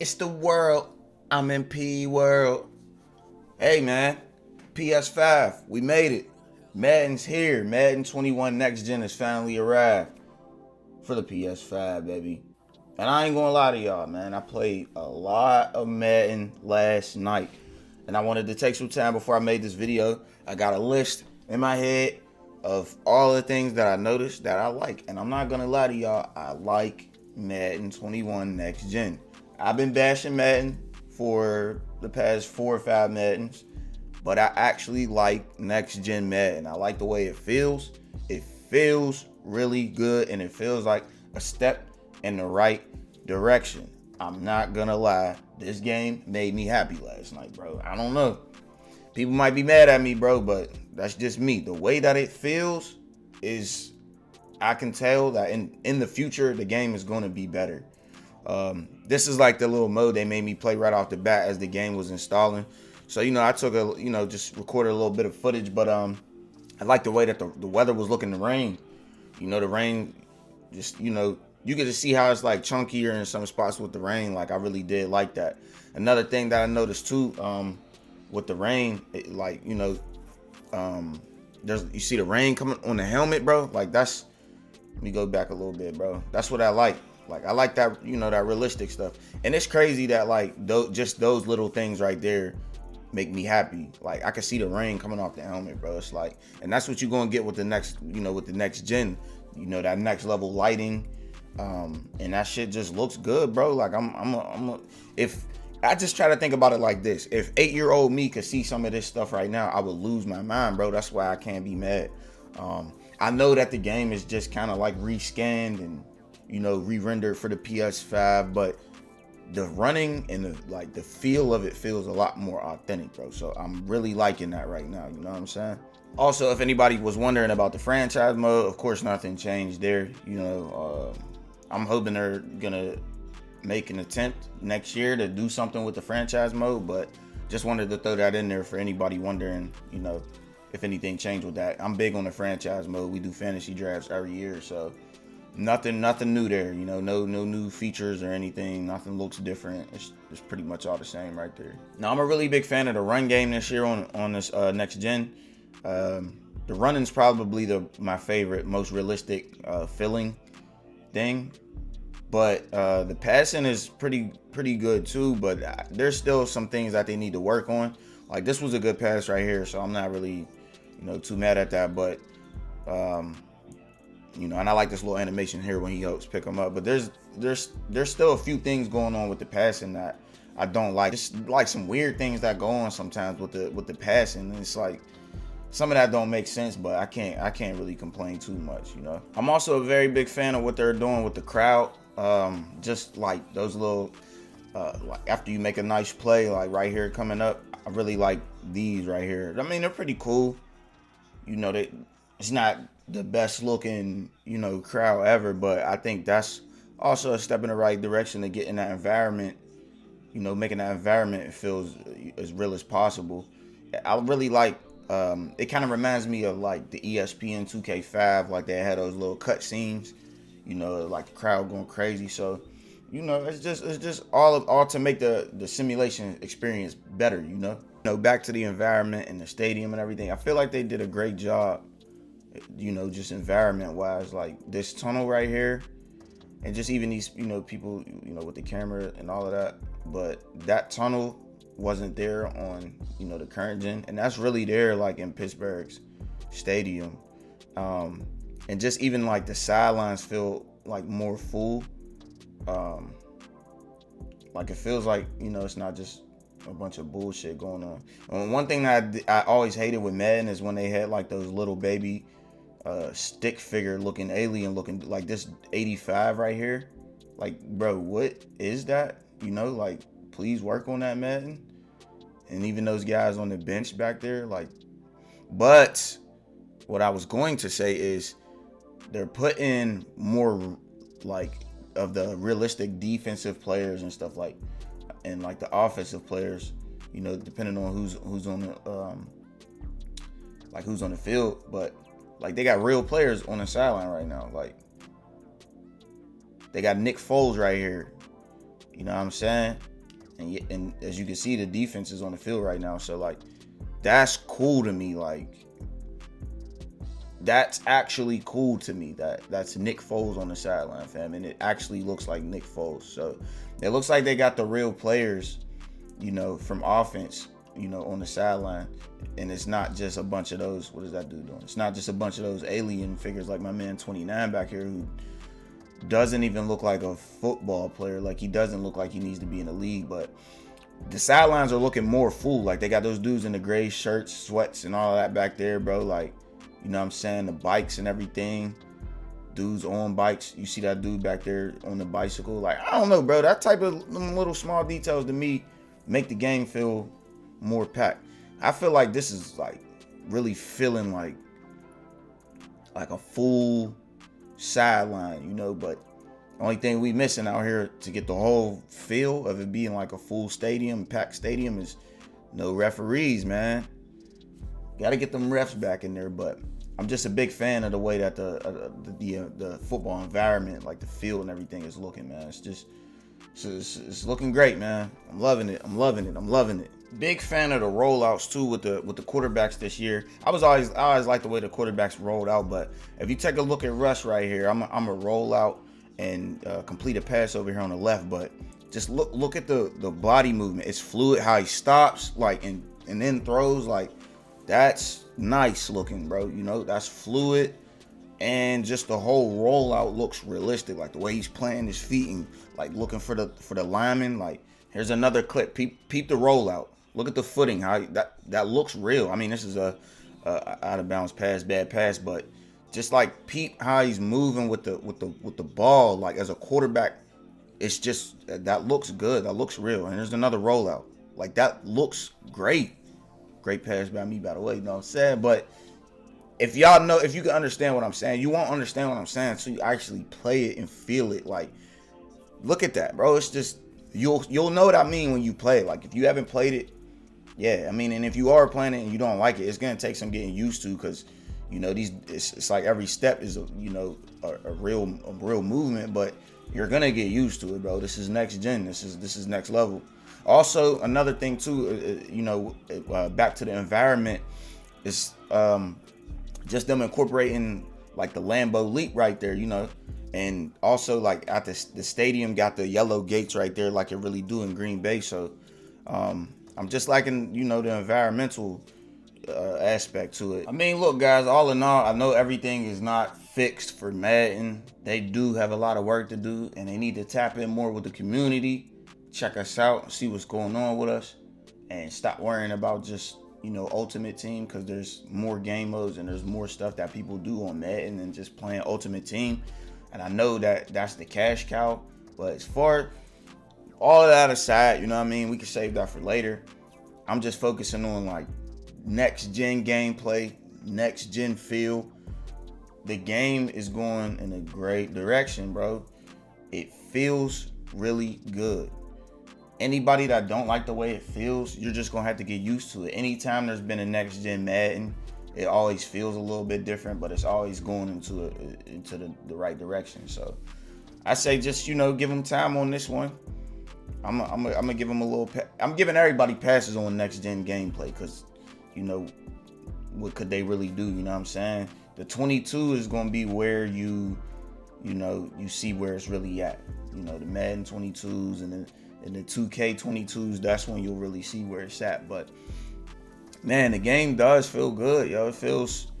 It's the world. I'm in P world. Hey man, PS5, we made it. Madden's here. Madden 21 Next Gen has finally arrived for the PS5, baby. And I ain't gonna lie to y'all, man. I played a lot of Madden last night. And I wanted to take some time before I made this video. I got a list in my head of all the things that I noticed that I like. And I'm not gonna lie to y'all, I like Madden 21 Next Gen. I've been bashing Madden for the past 4 or 5 Maddens, but I actually like Next Gen Madden. I like the way it feels. It feels really good, and it feels like a step in the right direction. I'm not gonna lie, this game made me happy last night, bro. I don't know. People might be mad at me, bro, but that's just me. The way that it feels is, I can tell that in the future, the game is gonna be better. This is like the little mode they made me play right off the bat as the game was installing. So, I took just recorded a little bit of footage, but I like the way that the weather was looking, the rain. The rain, just, you get to see how it's like chunkier in some spots with the rain. Like, I really did like that. Another thing that I noticed too, with the rain, you see the rain coming on the helmet, bro. Like, let me go back a little bit, bro. That's what I like. Like, I like that, that realistic stuff. And it's crazy that, like, just those little things right there make me happy. Like, I can see the rain coming off the helmet, bro. It's like, and that's what you're gonna get with the next, with the next gen. That next level lighting, and that shit just looks good, bro. Like, if I just try to think about it like this, if 8-year-old me could see some of this stuff right now, I would lose my mind, bro. That's why I can't be mad. I know that the game is just kind of like rescanned and re-rendered for the PS5, but the running and the feel of it feels a lot more authentic, bro. So I'm really liking that right now. You know what I'm saying? Also, if anybody was wondering about the franchise mode, of course nothing changed there. I'm hoping they're gonna make an attempt next year to do something with the franchise mode, but just wanted to throw that in there for anybody wondering, if anything changed with that. I'm big on the franchise mode. We do fantasy drafts every year, so nothing new there. No new features or anything. Nothing looks different. It's pretty much all the same right there. Now, I'm a really big fan of the run game this year on this next gen. The running's probably my favorite, most realistic feeling thing. But the passing is pretty good too. But there's still some things that they need to work on. Like, this was a good pass right here, so I'm not really too mad at that. But and I like this little animation here when he helps pick him up. But there's still a few things going on with the passing that I don't like. Just like some weird things that go on sometimes with the passing. And it's like some of that don't make sense, but I can't really complain too much. I'm also a very big fan of what they're doing with the crowd. Just like those little like after you make a nice play, like right here coming up, I really like these right here. I mean, they're pretty cool. It's not the best looking, crowd ever, but I think that's also a step in the right direction to get in that environment, making that environment feel as real as possible. I really like, it kind of reminds me of like the ESPN 2K5, like they had those little cut scenes, like the crowd going crazy. So, it's just all to make the simulation experience better, back to the environment and the stadium and everything. I feel like they did a great job, just environment wise, like this tunnel right here, and just even these, people, with the camera and all of that. But that tunnel wasn't there on, the current gen, and that's really there, like in Pittsburgh's stadium. And just even like the sidelines feel like more full. Like it feels like, it's not just a bunch of bullshit going on. And one thing that I always hated with Madden is when they had like those little baby stick figure looking alien looking like this 85 right here. Like, bro, what is that? Like, please work on that, Madden. And even those guys on the bench back there, like, but what I was going to say is they're putting more like of the realistic defensive players and stuff, like, and like the offensive players, depending on who's on the who's on the field. But like, they got real players on the sideline right now. Like, they got Nick Foles right here. You know what I'm saying? And as you can see, the defense is on the field right now. So like, that's cool to me. Like, that's actually cool to me. That's Nick Foles on the sideline, fam, and it actually looks like Nick Foles. So it looks like they got the real players, from offense, on the sideline, and it's not just a bunch of those. What is that dude doing? It's not just a bunch of those alien figures like my man 29 back here who doesn't even look like a football player. Like, he doesn't look like he needs to be in the league, but the sidelines are looking more full. Like, they got those dudes in the gray shirts, sweats, and all that back there, bro. Like, you know what I'm saying? The bikes and everything. Dudes on bikes. You see that dude back there on the bicycle. Like, I don't know, bro. That type of little small details to me make the game feel more packed. I feel like this is like really feeling like a full sideline, but the only thing we missing out here to get the whole feel of it being like a full stadium, packed stadium, is no referees, man. Got to get them refs back in there. But I'm just a big fan of the way that the football environment, like the field and everything, is looking, man. It's looking great, man. I'm loving it. Big fan of the rollouts too with the quarterbacks this year. I always like the way the quarterbacks rolled out, but if you take a look at Russ right here, I'm a roll out and complete a pass over here on the left, but just look at the body movement. It's fluid how he stops, like, and then throws. Like, that's nice looking, bro. That's fluid, and just the whole rollout looks realistic. Like the way he's planting his feet and like looking for the lineman. Like, here's another clip. Peep the rollout. Look at the footing. How that looks real. I mean, this is a out of bounds pass, bad pass, but just like peep how he's moving with the ball. Like, as a quarterback, it's just that looks good. That looks real. And there's another rollout. Like, that looks great. Great pass by me, by the way. You know what I'm saying? But if you can understand what I'm saying, you won't understand what I'm saying so you actually play it and feel it. Like, look at that, bro. It's just you'll know what I mean when you play it. Like, if you haven't played it, yeah, I mean, and if you are playing it and you don't like it, it's gonna take some getting used to, because it's like every step is a real movement, but you're gonna get used to it, bro. This is next gen. This is next level. Also, another thing too, back to the environment, is just them incorporating like the Lambeau leap right there, and also like at the stadium got the yellow gates right there, like it really do in Green Bay. So I'm just liking, the environmental aspect to it. I mean, look, guys, all in all, I know everything is not fixed for Madden. They do have a lot of work to do, and they need to tap in more with the community. Check us out, see what's going on with us, and stop worrying about just, Ultimate Team, because there's more game modes and there's more stuff that people do on Madden than just playing Ultimate Team. And I know that that's the cash cow, but as far all of that aside, we can save that for later. I'm just focusing on like next gen gameplay, next gen feel. The game is going in a great direction, bro. It feels really good. Anybody that don't like the way it feels, you're just gonna have to get used to it. Anytime there's been a next gen Madden, it always feels a little bit different, but it's always going into the right direction. So I say just give them time on this one. I'm gonna give them a little. I'm giving everybody passes on next gen gameplay, because what could they really do? You know what I'm saying? The 22 is gonna be where you see where it's really at. The Madden 22s and the 2K 22s. That's when you'll really see where it's at. But man, the game does feel good, yo. It feels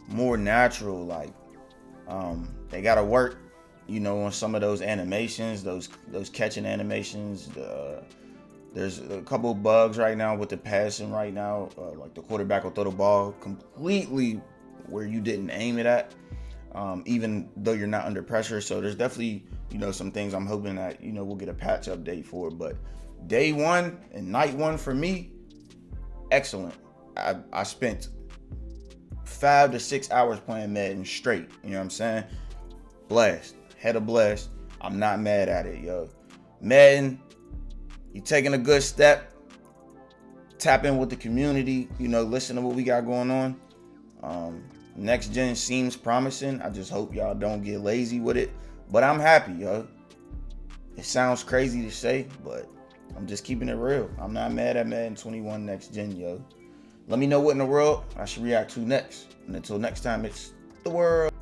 more natural. Like they gotta work, on some of those animations, those catching animations. There's a couple of bugs right now with the passing right now. Like the quarterback will throw the ball completely where you didn't aim it at, even though you're not under pressure. So there's definitely, some things I'm hoping that, we'll get a patch update for. But day one and night one for me, excellent. I spent 5 to 6 hours playing Madden straight. You know what I'm saying? Blast. Had a blast. I'm not mad at it, yo. Madden, you taking a good step. Tap in with the community. Listen to what we got going on. Next gen seems promising. I just hope y'all don't get lazy with it. But I'm happy, yo. It sounds crazy to say, but I'm just keeping it real. I'm not mad at Madden 21 next gen, yo. Let me know what in the world I should react to next. And until next time, it's the world.